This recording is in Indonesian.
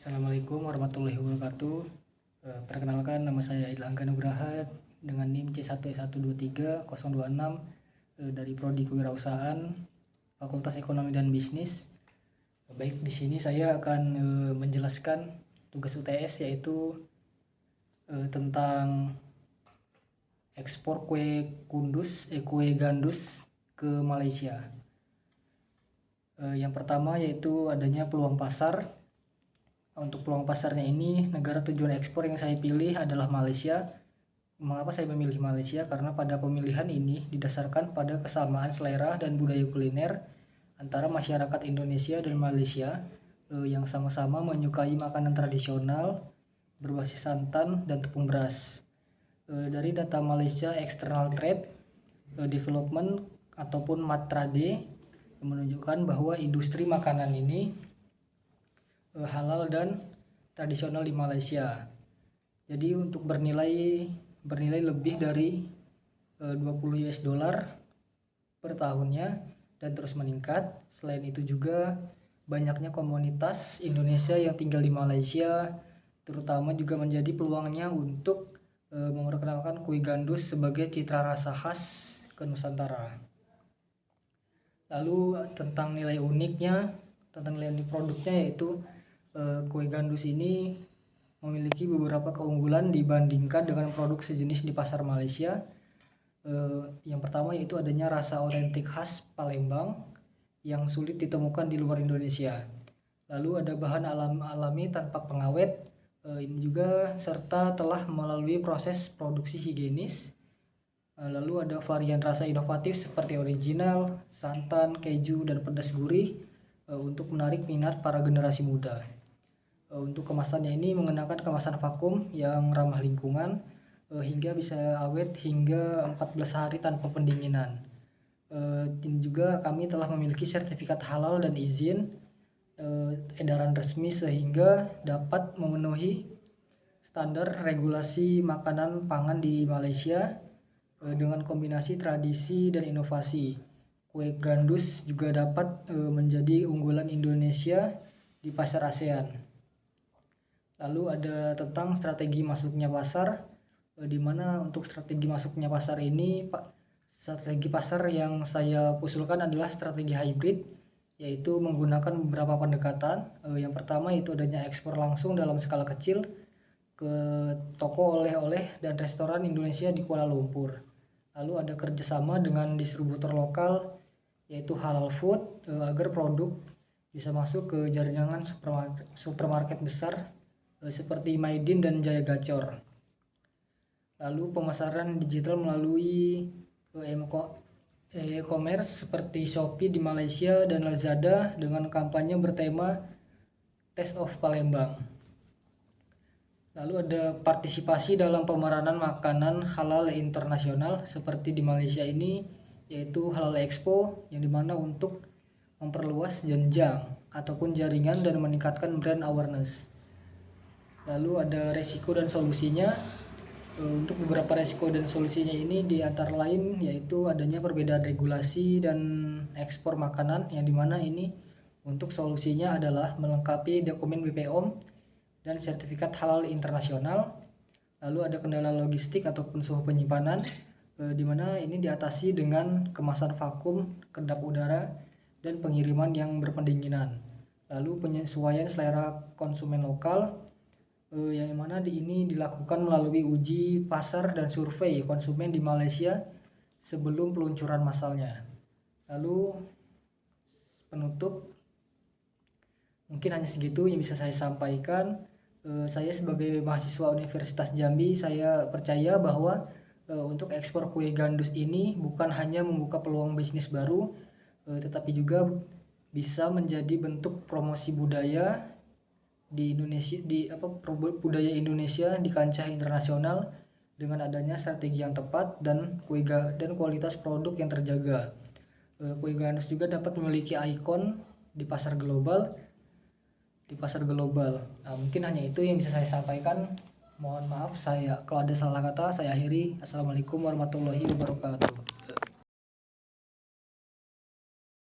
Assalamualaikum warahmatullahi wabarakatuh. Perkenalkan, nama saya Ilhangga Nugraha dengan NIM C1S123-026 dari Prodi Kewirausahaan Fakultas Ekonomi dan Bisnis. Baik, di sini saya akan menjelaskan tugas UTS, yaitu tentang ekspor kue gandus ke Malaysia. Yang pertama yaitu adanya peluang pasar. Untuk peluang pasarnya ini, negara tujuan ekspor yang saya pilih adalah Malaysia. Mengapa saya memilih Malaysia? Karena pada pemilihan ini didasarkan pada kesamaan selera dan budaya kuliner antara masyarakat Indonesia dan Malaysia yang sama-sama menyukai makanan tradisional berbasis santan dan tepung beras. Dari data Malaysia External Trade Development ataupun MATRADE menunjukkan bahwa industri makanan ini halal dan tradisional di Malaysia. Jadi untuk bernilai lebih dari 20 US dollar per tahunnya dan terus meningkat. Selain itu juga banyaknya komunitas Indonesia yang tinggal di Malaysia terutama juga menjadi peluangnya untuk memperkenalkan kue gandus sebagai citra rasa khas ke Nusantara. Lalu tentang nilai unik produknya, yaitu kue gandus ini memiliki beberapa keunggulan dibandingkan dengan produk sejenis di pasar Malaysia. Yang pertama yaitu adanya rasa otentik khas Palembang yang sulit ditemukan di luar Indonesia. Lalu ada bahan alami tanpa pengawet, ini juga serta telah melalui proses produksi higienis. Lalu ada varian rasa inovatif seperti original, santan, keju, dan pedas gurih untuk menarik minat para generasi muda. Untuk kemasannya ini menggunakan kemasan vakum yang ramah lingkungan hingga bisa awet hingga 14 hari tanpa pendinginan. Dan juga kami telah memiliki sertifikat halal dan izin edaran resmi sehingga dapat memenuhi standar regulasi makanan pangan di Malaysia dengan kombinasi tradisi dan inovasi. Kue gandus juga dapat menjadi unggulan Indonesia di pasar ASEAN. Lalu ada tentang strategi masuknya pasar, di mana untuk strategi masuknya pasar ini, strategi pasar yang saya usulkan adalah strategi hybrid, yaitu menggunakan beberapa pendekatan. Yang pertama yaitu adanya ekspor langsung dalam skala kecil ke toko oleh-oleh dan restoran Indonesia di Kuala Lumpur. Lalu ada kerjasama dengan distributor lokal, yaitu halal food, agar produk bisa masuk ke jaringan supermarket besar seperti Maidin dan Jaya Gacor. Lalu pemasaran digital melalui e-commerce seperti Shopee di Malaysia dan Lazada dengan kampanye bertema Taste of Palembang. Lalu ada partisipasi dalam pemeranan makanan halal internasional seperti di Malaysia ini, yaitu Halal Expo, yang dimana untuk memperluas jenjang ataupun jaringan dan meningkatkan brand awareness. Lalu ada resiko dan solusinya. Untuk beberapa resiko dan solusinya ini di antara lain yaitu adanya perbedaan regulasi dan ekspor makanan, yang dimana ini untuk solusinya adalah melengkapi dokumen BPOM dan sertifikat halal internasional. Lalu ada kendala logistik ataupun suhu penyimpanan, dimana ini diatasi dengan kemasan vakum, kedap udara, dan pengiriman yang berpendinginan. Lalu penyesuaian selera konsumen lokal, yang mana ini dilakukan melalui uji pasar dan survei konsumen di Malaysia sebelum peluncuran massalnya. Lalu penutup, mungkin hanya segitu yang bisa saya sampaikan. Saya sebagai mahasiswa Universitas Jambi, saya percaya bahwa untuk ekspor kue gandus ini bukan hanya membuka peluang bisnis baru, tetapi juga bisa menjadi bentuk promosi budaya di Indonesia, budaya Indonesia di kancah internasional dengan adanya strategi yang tepat dan kualitas produk yang terjaga. Kue gandus juga dapat memiliki ikon di pasar global. Mungkin hanya itu yang bisa saya sampaikan. Mohon maaf kalau ada salah kata. Saya akhiri. Assalamualaikum warahmatullahi wabarakatuh.